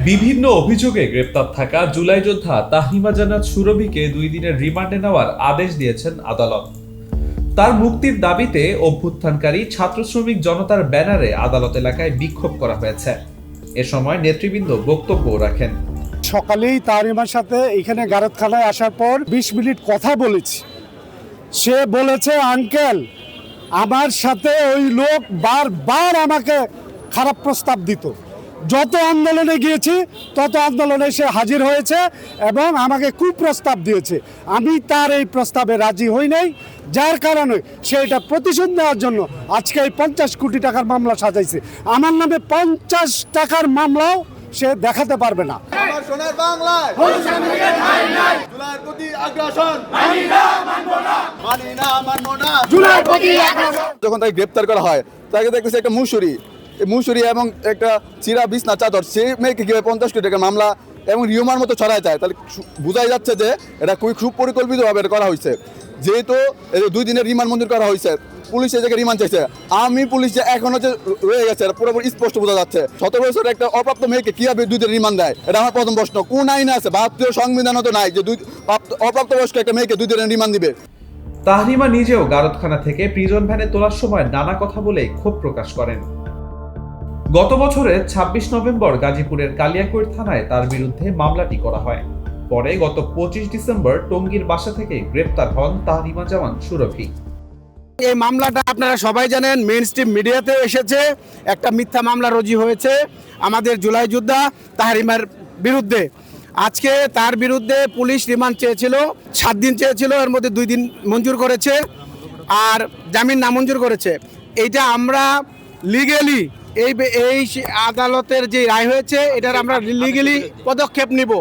বিভিন্ন অভিযোগে গ্রেপ্তার থাকা জুলাই যোদ্ধা তাহরিমা জান্নাত সুরভিকে 2 দিনের রিমান্ডে নেওয়ার আদেশ দিয়েছেন আদালত। তার মুক্তির দাবিতে অভ্যুত্থানকারী ছাত্র শ্রমিক জনতার ব্যানারে আদালত এলাকায় বিক্ষোভ করা হয়েছে। এ সময় নেতৃবৃন্দ বক্তব্য রাখেন। সকালেই তাহরিমার সাথে এখানে গারদখানায় আসার পর 20 মিনিট কথা বলেছি। সে বলেছে, আঙ্কেল আমার সাথে ওই লোক বারবার আমাকে খারাপ প্রস্তাব দিত। যত আন্দোলনে গিয়েছি তত আন্দোলনে সে হাজির হয়েছে এবং আমাকে কুপ্রস্তাব দিয়েছে। আমি তার এই প্রস্তাবে রাজি হই নাই, যার কারণে সে এটা প্রতিশোধ নেওয়ার জন্য আজকে এই 50 কোটি টাকার মামলা সাজাইছে। আমার নামে 50 টাকার মামলাও সে দেখাতে পারবে না। সোনার বাংলায় জুলাইয়ের প্রতি আগ্রাসন যখন তাকে গ্রেপ্তার করা হয়, তাকে দেখতেছে একটা মুসুরি এবং একটা চিরা বিছনা চাদর, সে মেয়েকে কিভাবে 50 কোটি টাকার মামলা এবং রিউমার মতো ছড়ায় যায়, তাহলে বোঝাই যাচ্ছে যে এটা খুবই সুপরিকল্পিতভাবে করা হয়েছে। যেহেতু 2 দিনের রিমান্ড মঞ্জুর করা হয়েছে, পুলিশ এই জায়গায় রিমান্ড চাইছে। পুলিশ যে এখনো যে রয়ে গেছে পুরোপুরি স্পষ্ট বোঝা যাচ্ছে। 17 বছরের একটা অপ্রাপ্ত মেয়েকে কিভাবে 2 দিনের রিমান্ড দেয়, এটা আমার প্রথম প্রশ্ন। কোন আইনে আছে? ভারতীয় সংবিধানও তো নাই যে অপ্রাপ্ত বয়স্ক একটা মেয়েকে 2 দিনের রিমান্ড দিবে। তাহরিমা নিজেও গারদখানা থেকে প্রিজন ভ্যানে তোলার সময় নানা কথা বলে ক্ষোভ প্রকাশ করেন। গত বছরের 26 নভেম্বর গাজীপুরের কালিয়াকৈর থানায় তার বিরুদ্ধে মামলাটি করা হয়। পরে গত 25 ডিসেম্বর টঙ্গীর বাসা থেকে গ্রেপ্তার হন তাহরিমা জামান সুরভি। এই মামলাটা আপনারা সবাই জানেন, মেইন স্ট্রিম মিডিয়াতে এসেছে। একটা মিথ্যা মামলা রুজু হয়েছে আমাদের জুলাই যোদ্ধা তাহরিমার বিরুদ্ধে। আজকে তার বিরুদ্ধে পুলিশ রিমান্ড চেয়েছিল, 7 দিন চেয়েছিল, এর মধ্যে 2 দিন মঞ্জুর করেছে আর জামিন নামঞ্জুর করেছে। এইটা আমরা লিগেলি এই আদালতের যে রায় হয়েছে এটার আমরা লিগেলি পদক্ষেপ নিব।